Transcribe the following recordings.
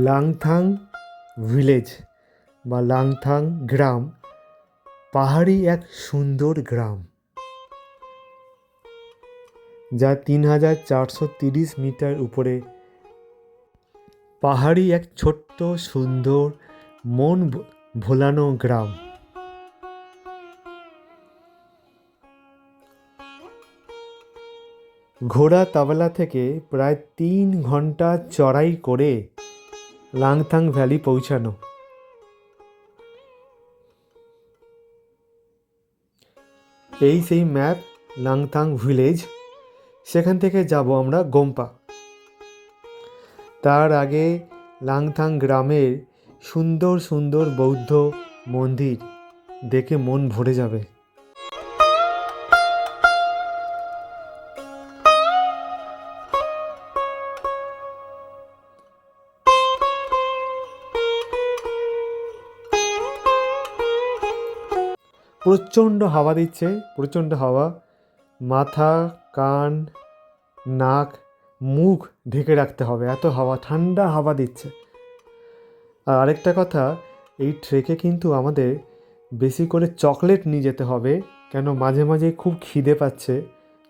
লাংথাং village বা লাংথাং গ্রাম পাহাড়ি এক সুন্দর গ্রাম, যা ৩,৪৩০ মিটার উপরে। পাহাড়ি এক ছোট্ট সুন্দর মন ভোলানো গ্রাম। ঘোড়া তাবলা থেকে প্রায় ৩ ঘন্টা চড়াই করে লাংথাং ভ্যালি পৌঁছানো। এই সেই ম্যাপ লাংথাং ভিলেজ। সেখান থেকে যাব আমরা গোম্পা। তার আগে লাংথাং গ্রামের সুন্দর সুন্দর বৌদ্ধ মন্দির দেখে মন ভরে যাবে। প্রচণ্ড হাওয়া দিচ্ছে, প্রচণ্ড হাওয়া। মাথা, কান, নাক, মুখ ঢেকে রাখতে হবে, এত হাওয়া, ঠান্ডা হাওয়া দিচ্ছে। আর আরেকটা কথা, এই ট্রেকে কিন্তু আমাদের বেশি করে চকলেট নিয়ে যেতে হবে, কেন মাঝে মাঝে খুব খিদে পাচ্ছে।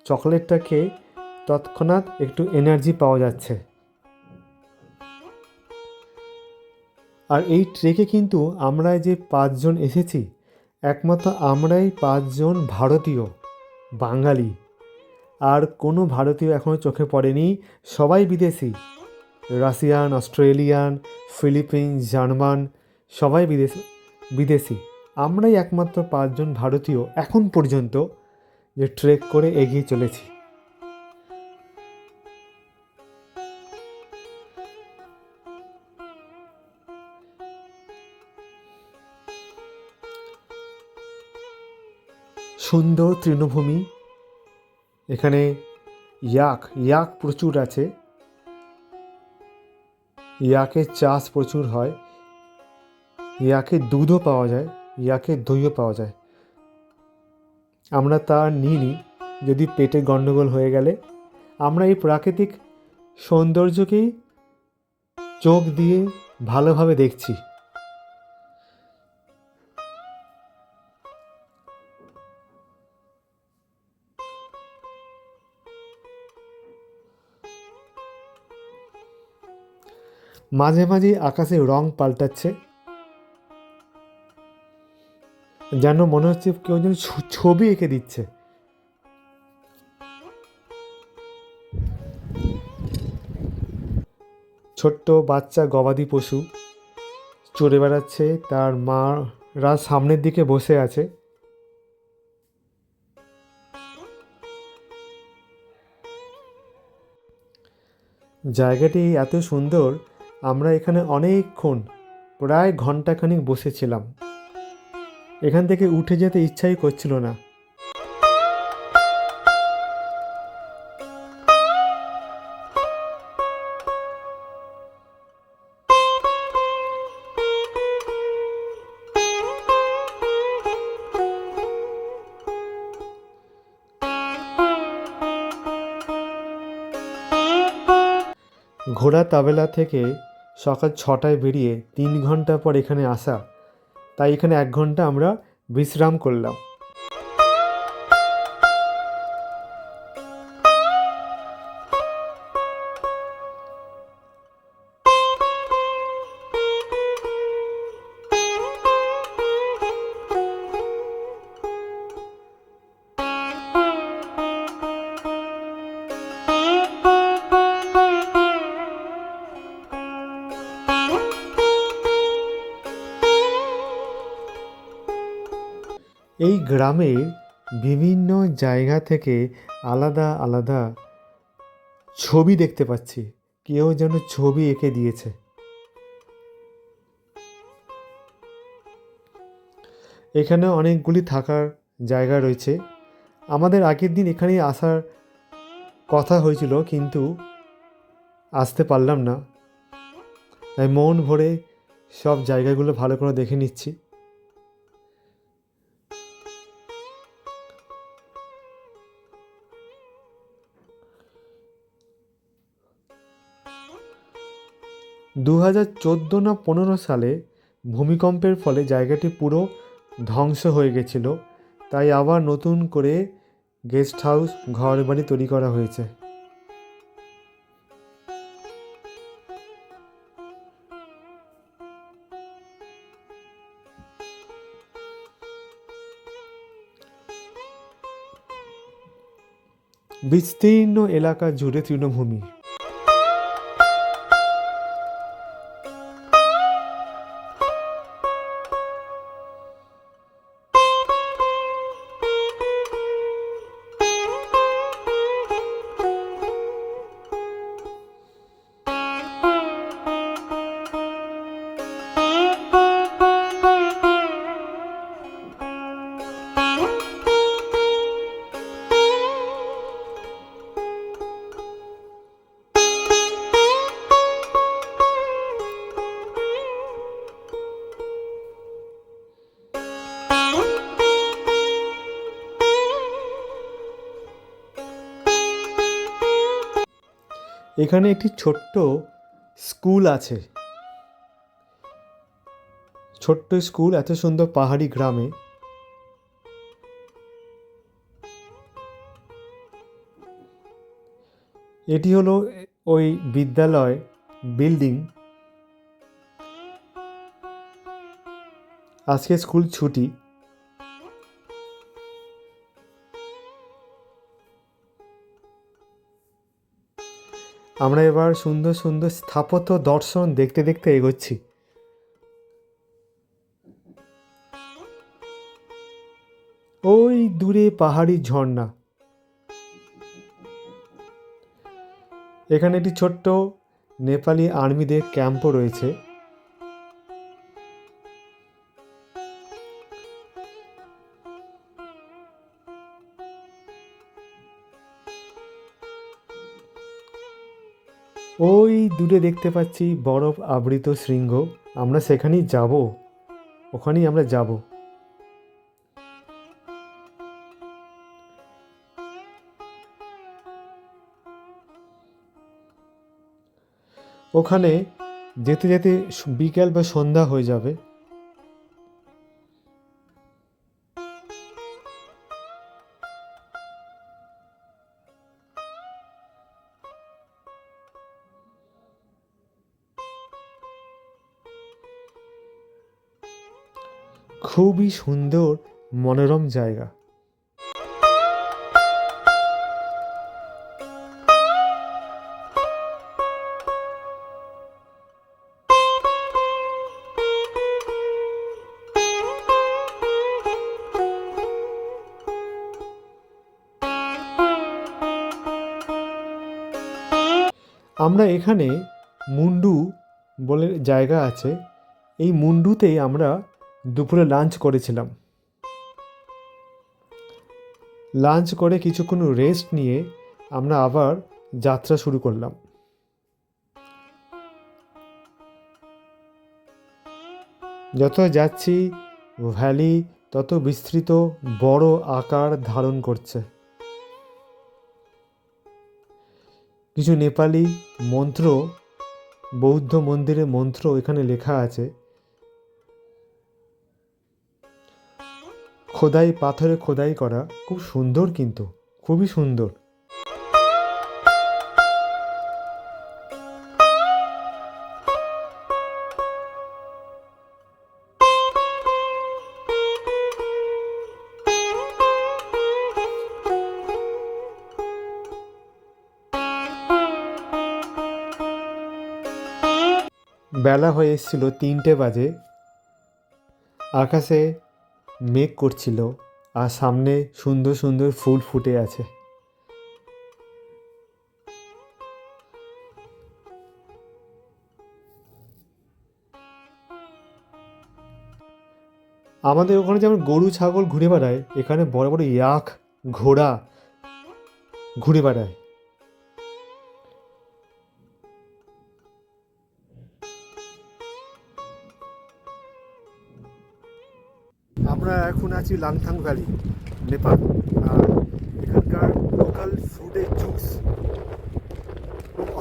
চকলেটটা খেয়ে তৎক্ষণাৎ একটু এনার্জি পাওয়া যাচ্ছে। আর এই ট্রেকে কিন্তু আমরা যে 5 জন এসেছি, একমাত্র আমরাই 5 জন ভারতীয়, বাঙালি। আর কোনো ভারতীয় এখনও চোখে পড়েনি, সবাই বিদেশি। রাশিয়ান, অস্ট্রেলিয়ান, ফিলিপিন, জার্মান, সবাই বিদেশি। আমরাই একমাত্র 5 জন ভারতীয় এখন পর্যন্ত যে ট্রেক করে এগিয়ে চলেছি। সুন্দর তৃণভূমি, এখানে ইয়াক প্রচুর আছে। ইয়াকের চাষ প্রচুর হয়, ইয়াকের দুধও পাওয়া যায়, ইয়াকের দইও পাওয়া যায়। আমরা তা নিইনি, যদি পেটে গণ্ডগোল হয়ে গেলে। আমরা এই প্রাকৃতিক সৌন্দর্যকেই চোখ দিয়ে ভালোভাবে দেখছি। মাঝে মাঝে আকাশের রং পাল্টাচ্ছে, যেন মনে হচ্ছে কেউ যেন ছবি এঁকে দিচ্ছে। ছোট্ট বাচ্চা গবাদি পশু চড়ে বেড়াচ্ছে, তার মারা সামনের দিকে বসে আছে। জায়গাটি এত সুন্দর, আমরা এখানে অনেকক্ষণ, প্রায় ঘন্টাখানিক বসেছিলাম। এখান থেকে উঠে যেতে ইচ্ছাই করছিল না। ঘোড়া তাবেলা থেকে সকাল 6টায় বেরিয়ে 3 ঘন্টা পর এখানে আসা, তাই এখানে 1 ঘন্টা আমরা বিশ্রাম করলাম। এই গ্রামের বিভিন্ন জায়গা থেকে আলাদা আলাদা ছবি দেখতে পাচ্ছি, কেউ যেন ছবি এঁকে দিয়েছে। এখানে অনেকগুলি থাকার জায়গা রয়েছে। আমাদের আগের দিন এখানে আসার কথা হয়েছিল, কিন্তু আসতে পারলাম না, তাই মন ভরে সব জায়গাগুলো ভালো করে দেখে নিচ্ছি। 2014 না 15 সালে ভূমিকম্পের ফলে জায়গাটি পুরো ধ্বংস হয়ে গেছিল, তাই আবার নতুন করে গেস্ট হাউস ঘর বাড়ি তৈরি করা হয়েছে। বিস্তীর্ণ এলাকা জুড়ে তৃণভূমি। এখানে একটি ছোট্ট স্কুল আছে, ছোট্ট স্কুল এত সুন্দর পাহাড়ি গ্রামে। এটি হলো ওই বিদ্যালয় বিল্ডিং। আজকে স্কুল ছুটি। আমরা এবার সুন্দর সুন্দর স্থাপত্য দর্শন দেখতে দেখতে এগোচ্ছি। ওই দূরে পাহাড়ি ঝর্ণা। এখানে একটি ছোট্ট নেপালি আর্মিদের ক্যাম্পও রয়েছে। ওই দূরে দেখতে পাচ্ছি বরফ আবৃত শৃঙ্গ। আমরা সেখানেই যাব, ওখানেই আমরা যাব। ওখানে যেতে যেতে বিকেল বা সন্ধ্যা হয়ে যাবে। খুবই সুন্দর মনোরম জায়গা। আমরা এখানে মুন্ডু বলে জায়গা আছে, এই মুন্ডুতেই আমরা দুপুরে লাঞ্চ করেছিলাম। লাঞ্চ করে কিছুক্ষণ রেস্ট নিয়ে আমরা আবার যাত্রা শুরু করলাম। যত যাচ্ছি ভ্যালি তত বিস্তৃত বড় আকার ধারণ করছে। কিছু নেপালি মন্ত্র, বৌদ্ধ মন্দিরের মন্ত্র এখানে লেখা আছে। খোদাই, পাথরে খোদাই করা, খুব সুন্দর, কিন্তু খুবই সুন্দর। বেলা হয়ে এসেছিল, 3টে বাজে। আকাশে মেঘ করছিল আর সামনে সুন্দর সুন্দর ফুল ফুটে আছে। আমাদের ওখানে যেমন গরু ছাগল ঘুরে বেড়ায়, এখানে বড় বড় ইয়াক, ঘোড়া ঘুরে বেড়ায়। আমরা এখন আছি লাংথাং ভ্যালি, নেপাল। আর এখানকার লোকাল ফুডের জুস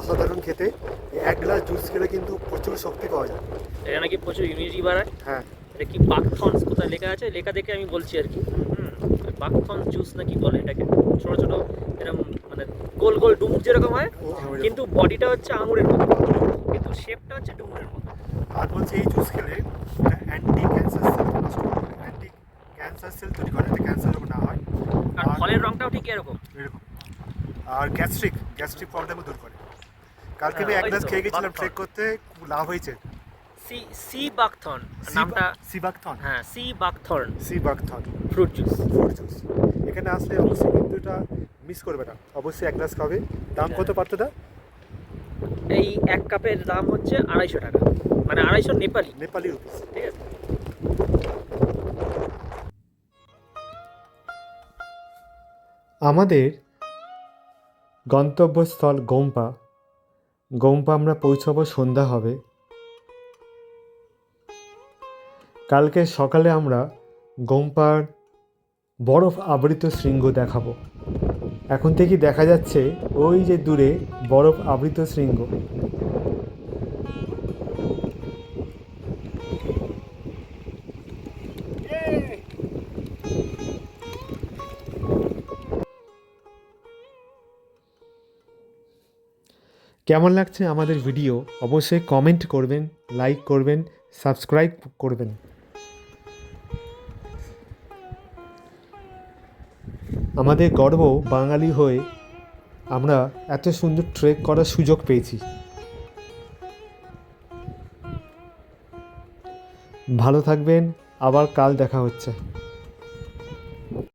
অসাধারণ খেতে। এক গ্লাস জুস খেলে কিন্তু প্রচুর শক্তি পাওয়া যায়। এটা নাকি প্রচুর ইমিউনিটি বাড়ায়। হ্যাঁ, এটা কি বাকথর্নস কোথায় লেখা আছে, লেখা দেখে আমি বলছি আর কি। বাকথর্ন জুস নাকি বলে এটাকে। ছোট ছোট এরকম মানে গোল গোল ডুমুর যেরকম হয়, কিন্তু বডিটা হচ্ছে আঙুরের মতো, কিন্তু শেপটা হচ্ছে ডুমুরের মতো। আর বলছে এই জুস খেলে অ্যান্টি ক্যান্সার সেল নষ্ট করে, অ্যান্টি ক্যান্সার সেল তৈরি করে, যাতে ক্যান্সার যেন না হয়। আর ফলের রংটাও ঠিক এরকম। এরকম। আর গ্যাস্ট্রিক প্রবলেমও দূর করে। কালকে আমি এক ওই গ্লাস তো, খেয়ে গেছিলাম বাকথর্ন। ট্রেক করতে, খুব লাভ হয়েছে। সি বাকথর্ন নামটা। সিবাকথন। হ্যাঁ, sea buckthorn sea buckthorn fruit juice. Fruit juice. এখানে আসলে অবশ্যই কিন্তু এটা মিস করবে না, অবশ্যই এক গ্লাস খাবে। দাম কত পাত্রটা? এই এক কাপের দাম হচ্ছে 250 টাকা, মানে 250 নেপালি। নেপালি রুপিস। ঠিক আছে। আমাদের গন্তব্যস্থল গোম্পা আমরা পৌঁছাবো, সন্ধ্যা হবে। কালকে সকালে আমরা গোম্পার বরফ আবৃত শৃঙ্গ দেখাবো। এখন থেকে দেখা যাচ্ছে ওই যে দূরে বরফ আবৃত শৃঙ্গ। কেমন লাগছে আমাদের ভিডিও অবশ্যই কমেন্ট করবেন, লাইক করবেন, সাবস্ক্রাইব করবেন। আমাদের গর্ব, বাঙালি হয়ে আমরা এত সুন্দর ট্রেক করার সুযোগ পেয়েছি। ভালো থাকবেন, আবার কাল দেখা হচ্ছে।